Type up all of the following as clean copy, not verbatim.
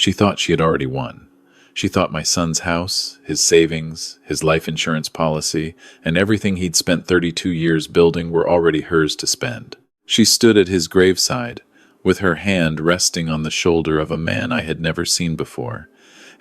She thought she had already won. She thought my son's house, his savings, his life insurance policy, and everything he'd spent 32 years building were already hers to spend. She stood at his graveside, with her hand resting on the shoulder of a man I had never seen before,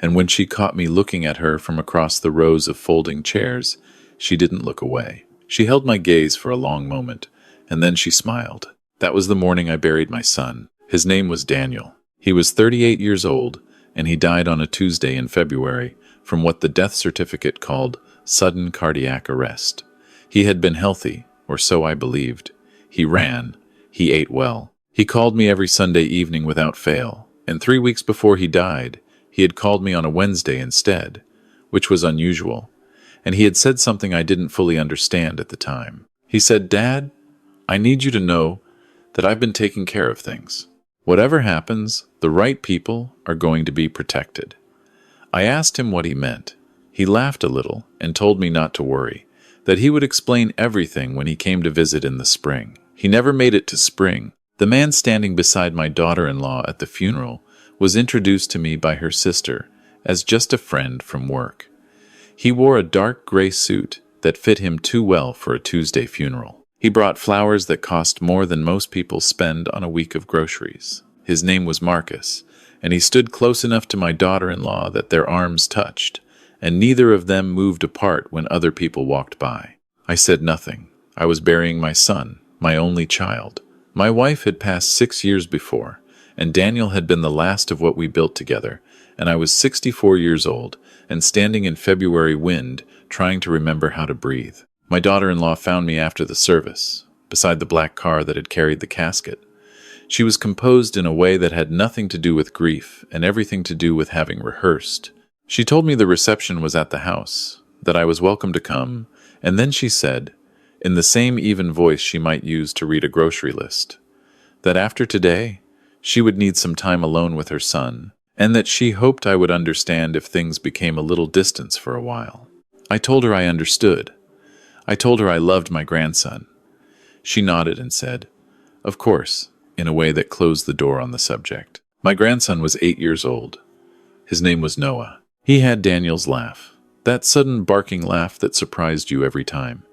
and when she caught me looking at her from across the rows of folding chairs, she didn't look away. She held my gaze for a long moment, and then she smiled. That was the morning I buried my son. His name was Daniel. He was 38 years old, and he died on a Tuesday in February from what the death certificate called sudden cardiac arrest. He had been healthy, or so I believed. He ran. He ate well. He called me every Sunday evening without fail, and 3 weeks before he died, he had called me on a Wednesday instead, which was unusual, and he had said something I didn't fully understand at the time. He said, "Dad, I need you to know that I've been taking care of things. Whatever happens, the right people are going to be protected." I asked him what he meant. He laughed a little and told me not to worry, that he would explain everything when he came to visit in the spring. He never made it to spring. The man standing beside my daughter-in-law at the funeral was introduced to me by her sister as just a friend from work. He wore a dark gray suit that fit him too well for a Tuesday funeral. He brought flowers that cost more than most people spend on a week of groceries. His name was Marcus, and he stood close enough to my daughter-in-law that their arms touched, and neither of them moved apart when other people walked by. I said nothing. I was burying my son, my only child. My wife had passed 6 years before, and Daniel had been the last of what we built together, and I was 64 years old and standing in February wind trying to remember how to breathe. My daughter-in-law found me after the service, beside the black car that had carried the casket. She was composed in a way that had nothing to do with grief and everything to do with having rehearsed. She told me the reception was at the house, that I was welcome to come, and then she said, in the same even voice she might use to read a grocery list, that after today, she would need some time alone with her son, and that she hoped I would understand if things became a little distance for a while. I told her I understood. I told her I loved my grandson. She nodded and said, "Of course," in a way that closed the door on the subject. My grandson was 8 years old. His name was Noah. He had Daniel's laugh, that sudden barking laugh that surprised you every time.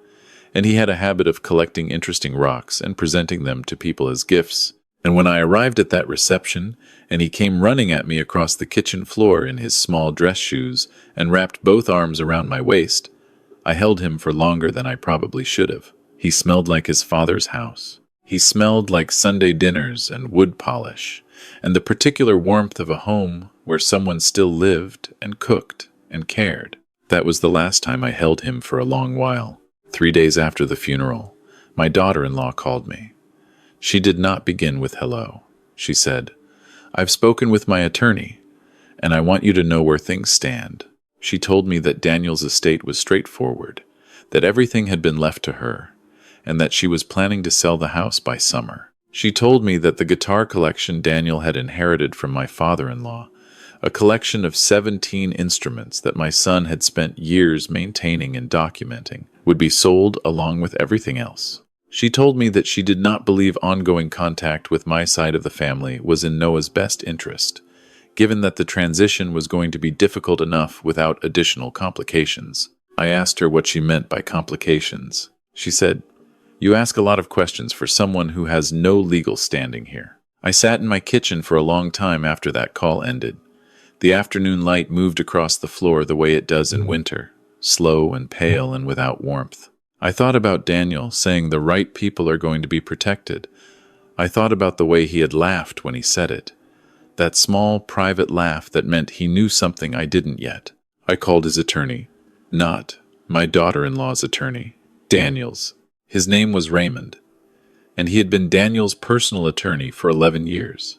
And he had a habit of collecting interesting rocks and presenting them to people as gifts. And when I arrived at that reception, and he came running at me across the kitchen floor in his small dress shoes and wrapped both arms around my waist, I held him for longer than I probably should have. He smelled like his father's house. He smelled like Sunday dinners and wood polish, and the particular warmth of a home where someone still lived and cooked and cared. That was the last time I held him for a long while. 3 days after the funeral, my daughter-in-law called me. She did not begin with hello. She said, "I've spoken with my attorney, and I want you to know where things stand." She told me that Daniel's estate was straightforward, that everything had been left to her, and that she was planning to sell the house by summer. She told me that the guitar collection Daniel had inherited from my father-in-law, a collection of 17 instruments that my son had spent years maintaining and documenting, would be sold along with everything else. She told me that she did not believe ongoing contact with my side of the family was in Noah's best interest, given that the transition was going to be difficult enough without additional complications. I asked her what she meant by complications. She said, "You ask a lot of questions for someone who has no legal standing here." I sat in my kitchen for a long time after that call ended. The afternoon light moved across the floor the way it does in winter, slow and pale and without warmth. I thought about Daniel saying the right people are going to be protected. I thought about the way he had laughed when he said it. That small, private laugh that meant he knew something I didn't yet. I called his attorney. Not my daughter-in-law's attorney. Daniel's. His name was Raymond, and he had been Daniel's personal attorney for 11 years.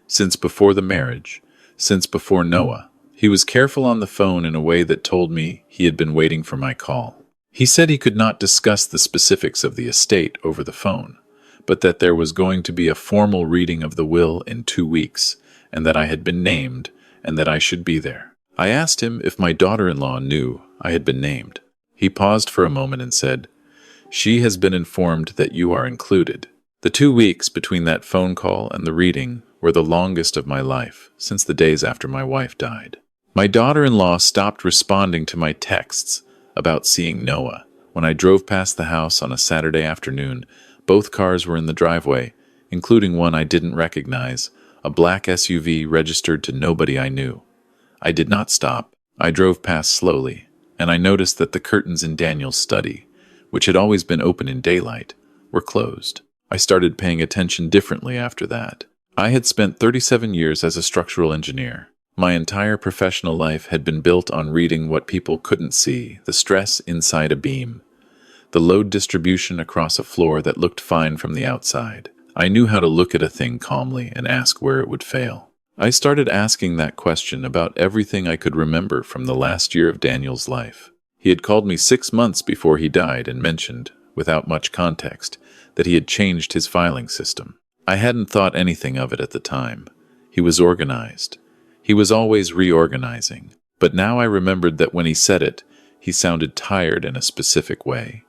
Since before the marriage, since before Noah. He was careful on the phone in a way that told me he had been waiting for my call. He said he could not discuss the specifics of the estate over the phone, but that there was going to be a formal reading of the will in 2 weeks, and that I had been named, and that I should be there. I asked him if my daughter-in-law knew I had been named. He paused for a moment and said, "She has been informed that you are included." The 2 weeks between that phone call and the reading were the longest of my life, since the days after my wife died. My daughter-in-law stopped responding to my texts about seeing Noah. When I drove past the house on a Saturday afternoon, both cars were in the driveway, including one I didn't recognize, a black SUV registered to nobody I knew. I did not stop. I drove past slowly, and I noticed that the curtains in Daniel's study, which had always been open in daylight, were closed. I started paying attention differently after that. I had spent 37 years as a structural engineer. My entire professional life had been built on reading what people couldn't see, the stress inside a beam, the load distribution across a floor that looked fine from the outside. I knew how to look at a thing calmly and ask where it would fail. I started asking that question about everything I could remember from the last year of Daniel's life. He had called me 6 months before he died and mentioned, without much context, that he had changed his filing system. I hadn't thought anything of it at the time. He was organized. He was always reorganizing. But now I remembered that when he said it, he sounded tired in a specific way.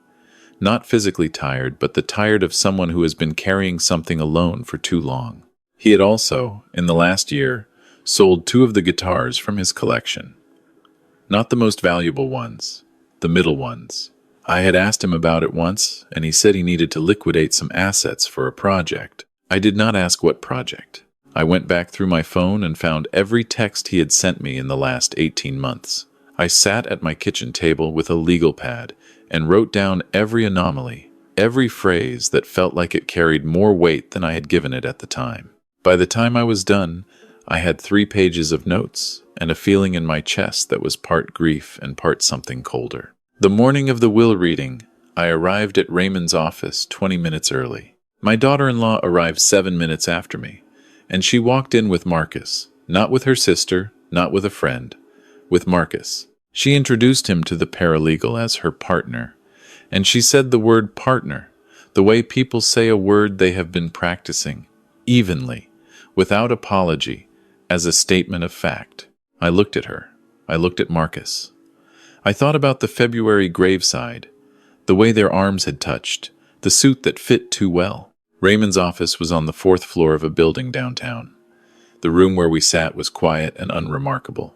Not physically tired, but the tired of someone who has been carrying something alone for too long. He had also, in the last year, sold 2 of the guitars from his collection. Not the most valuable ones, the middle ones. I had asked him about it once, and he said he needed to liquidate some assets for a project. I did not ask what project. I went back through my phone and found every text he had sent me in the last 18 months. I sat at my kitchen table with a legal pad and wrote down every anomaly, every phrase that felt like it carried more weight than I had given it at the time. By the time I was done, I had 3 pages of notes and a feeling in my chest that was part grief and part something colder. The morning of the will reading, I arrived at Raymond's office 20 minutes early. My daughter-in-law arrived 7 minutes after me, and she walked in with Marcus, not with her sister, not with a friend, with Marcus. She introduced him to the paralegal as her partner, and she said the word partner, the way people say a word they have been practicing, evenly, without apology, as a statement of fact. I looked at her. I looked at Marcus. I thought about the February graveside, the way their arms had touched, the suit that fit too well. Raymond's office was on the 4th floor of a building downtown. The room where we sat was quiet and unremarkable,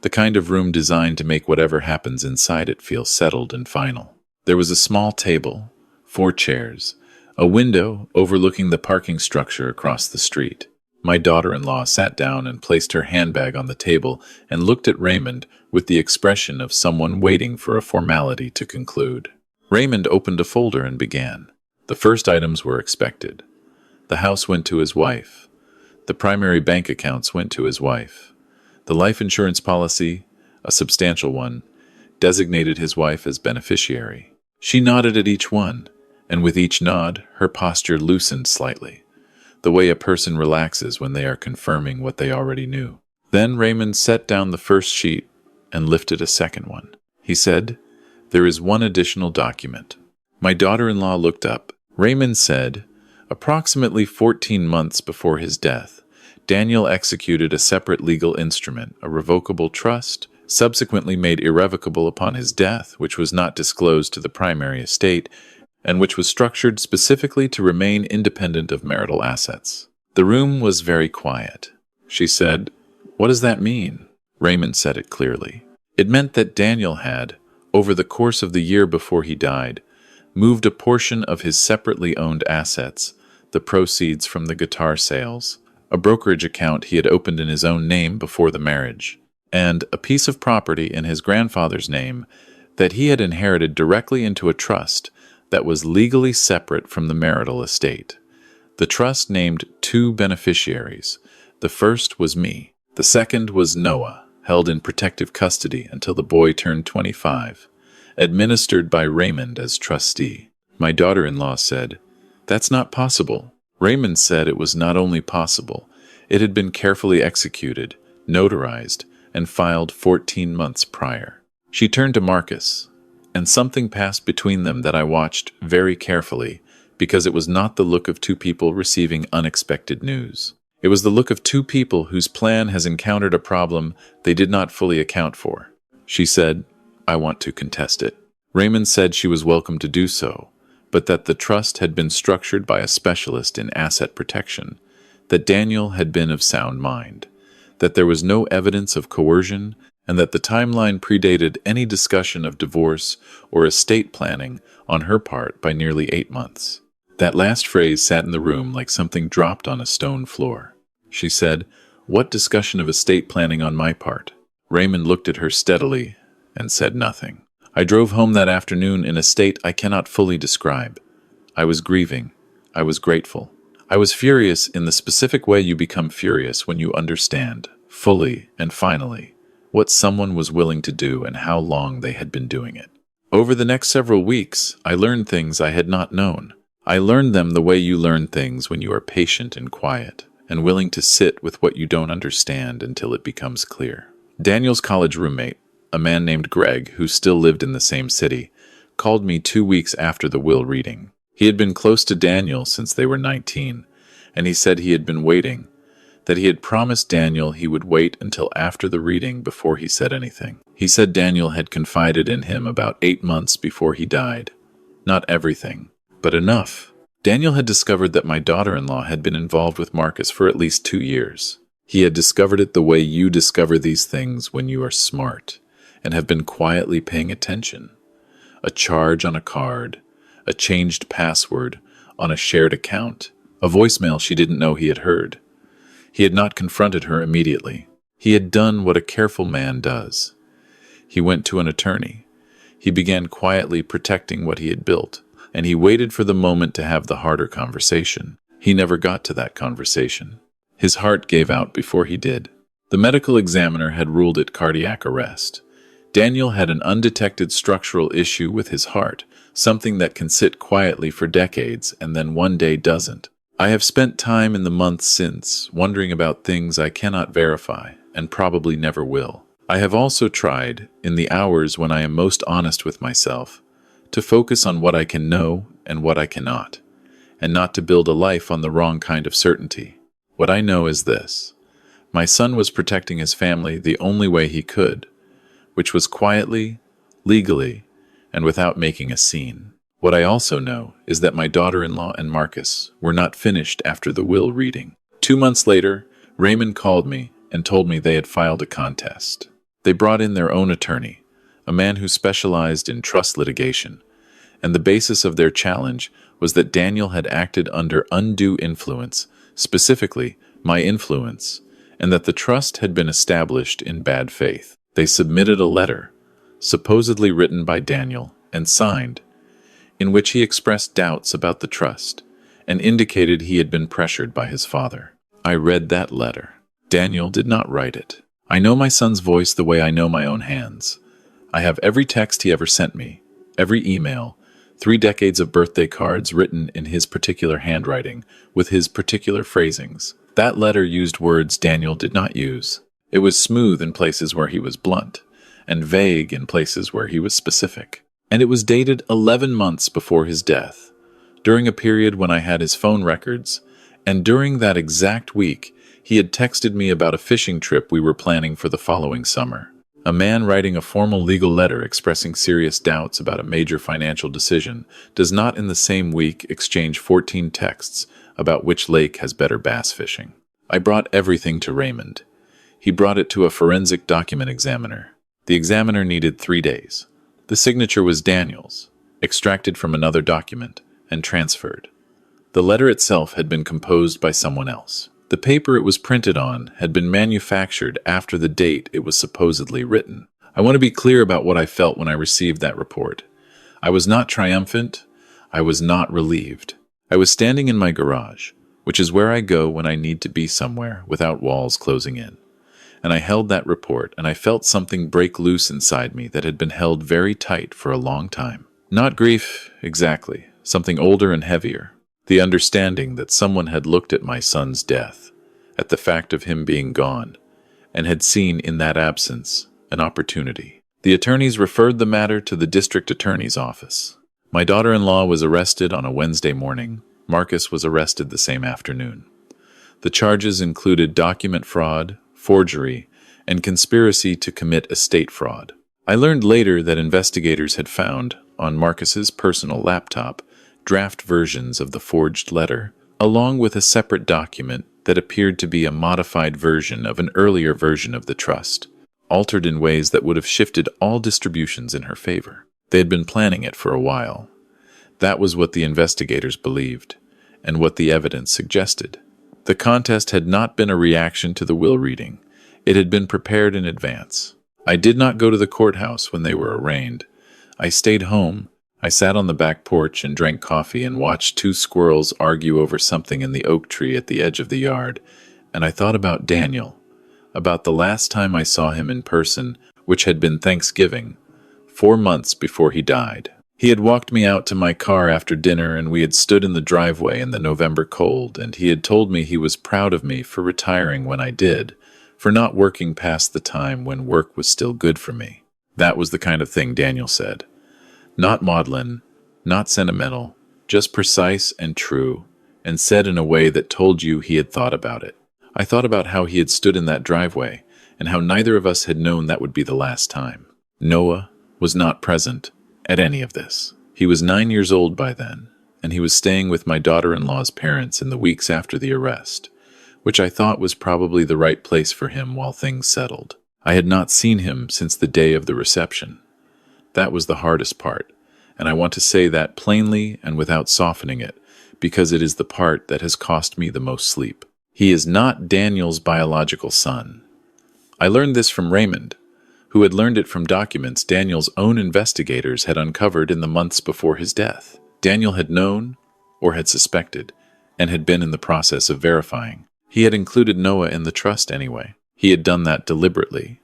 the kind of room designed to make whatever happens inside it feel settled and final. There was a small table, 4 chairs, a window overlooking the parking structure across the street. My daughter-in-law sat down and placed her handbag on the table and looked at Raymond with the expression of someone waiting for a formality to conclude. Raymond opened a folder and began. The first items were expected. The house went to his wife. The primary bank accounts went to his wife. The life insurance policy, a substantial one, designated his wife as beneficiary. She nodded at each one, and with each nod, her posture loosened slightly, the way a person relaxes when they are confirming what they already knew. Then Raymond set down the first sheet and lifted a second one. He said, "There is one additional document." My daughter-in-law looked up. Raymond said, approximately 14 months before his death, Daniel executed a separate legal instrument, a revocable trust, subsequently made irrevocable upon his death, which was not disclosed to the primary estate, and which was structured specifically to remain independent of marital assets. The room was very quiet. She said, "What does that mean?" Raymond said it clearly. It meant that Daniel had, over the course of the year before he died, moved a portion of his separately owned assets, the proceeds from the guitar sales, a brokerage account he had opened in his own name before the marriage, and a piece of property in his grandfather's name that he had inherited directly into a trust that was legally separate from the marital estate. The trust named 2 beneficiaries. The first was me. The second was Noah, held in protective custody until the boy turned 25. Administered by Raymond as trustee. My daughter-in-law said, "That's not possible." Raymond said it was not only possible, it had been carefully executed, notarized, and filed 14 months prior. She turned to Marcus, and something passed between them that I watched very carefully, because it was not the look of 2 people receiving unexpected news. It was the look of 2 people whose plan has encountered a problem they did not fully account for. She said, "I want to contest it." Raymond said she was welcome to do so, but that the trust had been structured by a specialist in asset protection, that Daniel had been of sound mind, that there was no evidence of coercion, and that the timeline predated any discussion of divorce or estate planning on her part by nearly 8 months. That last phrase sat in the room like something dropped on a stone floor. She said, "What discussion of estate planning on my part?" Raymond looked at her steadily and said nothing. I drove home that afternoon in a state I cannot fully describe. I was grieving. I was grateful. I was furious in the specific way you become furious when you understand, fully and finally, what someone was willing to do and how long they had been doing it. Over the next several weeks, I learned things I had not known. I learned them the way you learn things when you are patient and quiet, and willing to sit with what you don't understand until it becomes clear. Daniel's college roommate, a man named Greg, who still lived in the same city, called me 2 weeks after the will reading. He had been close to Daniel since they were 19, and he said he had been waiting, that he had promised Daniel he would wait until after the reading before he said anything. He said Daniel had confided in him about 8 months before he died. Not everything, but enough. Daniel had discovered that my daughter-in-law had been involved with Marcus for at least 2 years. He had discovered it the way you discover these things when you are smart and have been quietly paying attention. A charge on a card, a changed password on a shared account, a voicemail she didn't know he had heard. He had not confronted her immediately. He had done what a careful man does. He went to an attorney. He began quietly protecting what he had built, and he waited for the moment to have the harder conversation. He never got to that conversation. His heart gave out before he did. The medical examiner had ruled it cardiac arrest. Daniel had an undetected structural issue with his heart, something that can sit quietly for decades and then one day doesn't. I have spent time in the months since wondering about things I cannot verify and probably never will. I have also tried, in the hours when I am most honest with myself, to focus on what I can know and what I cannot, and not to build a life on the wrong kind of certainty. What I know is this. My son was protecting his family the only way he could, which was quietly, legally, and without making a scene. What I also know is that my daughter-in-law and Marcus were not finished after the will reading. 2 months later, Raymond called me and told me they had filed a contest. They brought in their own attorney, a man who specialized in trust litigation, and the basis of their challenge was that Daniel had acted under undue influence, specifically my influence, and that the trust had been established in bad faith. They submitted a letter, supposedly written by Daniel and signed, in which he expressed doubts about the trust and indicated he had been pressured by his father. I read that letter. Daniel did not write it. I know my son's voice the way I know my own hands. I have every text he ever sent me, every email, 3 decades of birthday cards written in his particular handwriting with his particular phrasings. That letter used words Daniel did not use. It was smooth in places where he was blunt, and vague in places where he was specific. And it was dated 11 months before his death, during a period when I had his phone records, and during that exact week, he had texted me about a fishing trip we were planning for the following summer. A man writing a formal legal letter expressing serious doubts about a major financial decision does not in the same week exchange 14 texts about which lake has better bass fishing. I brought everything to Raymond. He brought it to a forensic document examiner. The examiner needed 3 days. The signature was Daniel's, extracted from another document, and transferred. The letter itself had been composed by someone else. The paper it was printed on had been manufactured after the date it was supposedly written. I want to be clear about what I felt when I received that report. I was not triumphant. I was not relieved. I was standing in my garage, which is where I go when I need to be somewhere without walls closing in. And I held that report, and I felt something break loose inside me that had been held very tight for a long time. Not grief, exactly. Something older and heavier. The understanding that someone had looked at my son's death, at the fact of him being gone, and had seen in that absence an opportunity. The attorneys referred the matter to the district attorney's office. My daughter-in-law was arrested on a Wednesday morning. Marcus was arrested the same afternoon. The charges included document fraud, forgery, and conspiracy to commit estate fraud. I learned later that investigators had found, on Marcus's personal laptop, draft versions of the forged letter, along with a separate document that appeared to be a modified version of an earlier version of the trust, altered in ways that would have shifted all distributions in her favor. They had been planning it for a while. That was what the investigators believed, and what the evidence suggested. The contest had not been a reaction to the will reading. It had been prepared in advance. I did not go to the courthouse when they were arraigned. I stayed home. I sat on the back porch and drank coffee and watched two squirrels argue over something in the oak tree at the edge of the yard, and I thought about Daniel, about the last time I saw him in person, which had been Thanksgiving, 4 months before he died. He had walked me out to my car after dinner, and we had stood in the driveway in the November cold, and he had told me he was proud of me for retiring when I did, for not working past the time when work was still good for me. That was the kind of thing Daniel said. Not maudlin, not sentimental, just precise and true, and said in a way that told you he had thought about it. I thought about how he had stood in that driveway, and how neither of us had known that would be the last time. Noah was not present at any of this. He was 9 years old by then, and he was staying with my daughter-in-law's parents in the weeks after the arrest, which I thought was probably the right place for him while things settled. I had not seen him since the day of the reception. That was the hardest part, and I want to say that plainly and without softening it, because it is the part that has cost me the most sleep. He is not Daniel's biological son. I learned this from Raymond, who had learned it from documents Daniel's own investigators had uncovered in the months before his death. Daniel had known, or had suspected, and had been in the process of verifying. He had included Noah in the trust anyway. He had done that deliberately.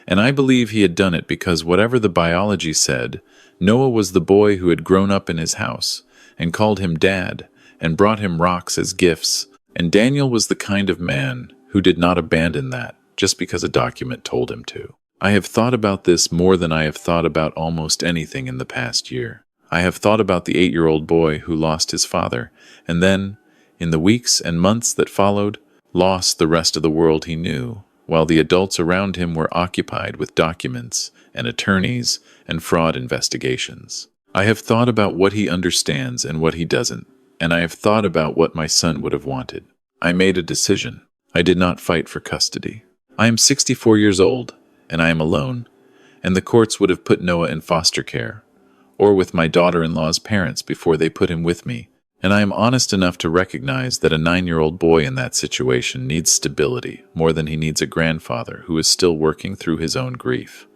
And I believe he had done it because whatever the biology said, Noah was the boy who had grown up in his house, and called him Dad, and brought him rocks as gifts, and Daniel was the kind of man who did not abandon that just because a document told him to. I have thought about this more than I have thought about almost anything in the past year. I have thought about the 8-year-old boy who lost his father, and then, in the weeks and months that followed, lost the rest of the world he knew, while the adults around him were occupied with documents and attorneys and fraud investigations. I have thought about what he understands and what he doesn't, and I have thought about what my son would have wanted. I made a decision. I did not fight for custody. I am 64 years old, and I am alone, and the courts would have put Noah in foster care, or with my daughter-in-law's parents before they put him with me, and I am honest enough to recognize that a 9-year-old boy in that situation needs stability more than he needs a grandfather who is still working through his own grief.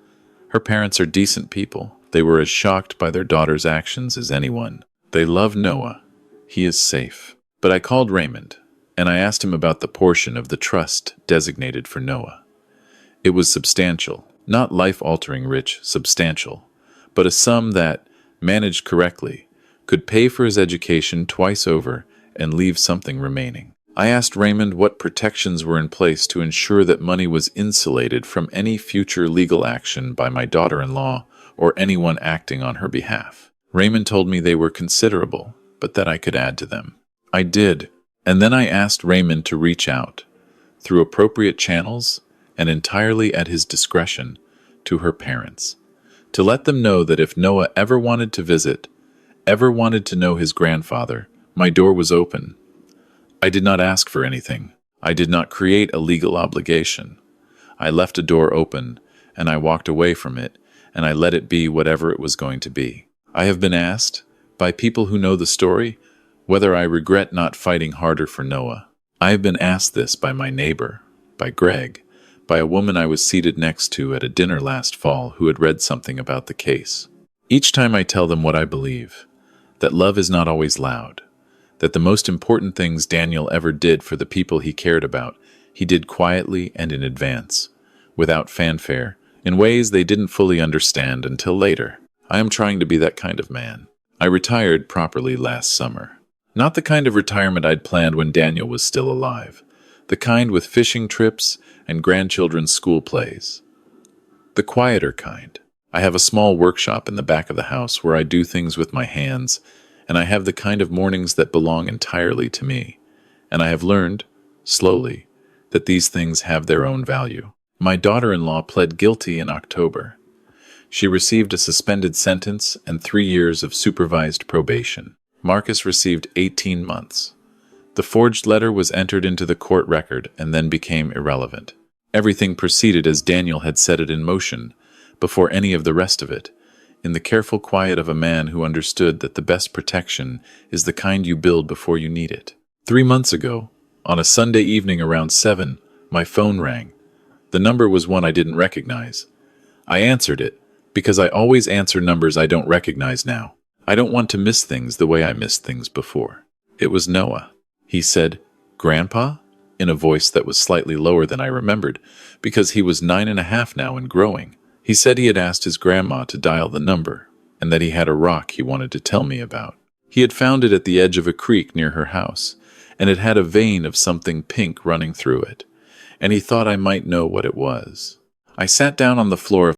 Her parents are decent people. They were as shocked by their daughter's actions as anyone. They love Noah. He is safe. But I called Raymond, and I asked him about the portion of the trust designated for Noah. It was substantial, not life-altering rich, substantial, but a sum that, managed correctly, could pay for his education twice over and leave something remaining. I asked Raymond what protections were in place to ensure that money was insulated from any future legal action by my daughter-in-law or anyone acting on her behalf. Raymond told me they were considerable, but that I could add to them. I did, and then I asked Raymond to reach out, through appropriate channels and entirely at his discretion, to her parents, to let them know that if Noah ever wanted to visit, ever wanted to know his grandfather, my door was open. I did not ask for anything. I did not create a legal obligation. I left a door open, and I walked away from it, and I let it be whatever it was going to be. I have been asked, by people who know the story, whether I regret not fighting harder for Noah. I have been asked this by my neighbor, by Greg, by a woman I was seated next to at a dinner last fall who had read something about the case. Each time I tell them what I believe, that love is not always loud, that the most important things Daniel ever did for the people he cared about, he did quietly and in advance, without fanfare, in ways they didn't fully understand until later. I am trying to be that kind of man. I retired properly last summer. Not the kind of retirement I'd planned when Daniel was still alive, the kind with fishing trips and grandchildren's school plays. The quieter kind. I have a small workshop in the back of the house where I do things with my hands, and I have the kind of mornings that belong entirely to me. And I have learned, slowly, that these things have their own value. My daughter-in-law pled guilty in October. She received a suspended sentence and 3 years of supervised probation. Marcus received 18 months. The forged letter was entered into the court record and then became irrelevant. Everything proceeded as Daniel had set it in motion, before any of the rest of it, in the careful quiet of a man who understood that the best protection is the kind you build before you need it. 3 months ago, on a Sunday evening around 7, my phone rang. The number was one I didn't recognize. I answered it, because I always answer numbers I don't recognize now. I don't want to miss things the way I missed things before. It was Noah. He said, "Grandpa?" in a voice that was slightly lower than I remembered, because he was 9.5 now and growing. He said he had asked his grandma to dial the number, and that he had a rock he wanted to tell me about. He had found it at the edge of a creek near her house, and it had a vein of something pink running through it, and he thought I might know what it was. I sat down on the floor of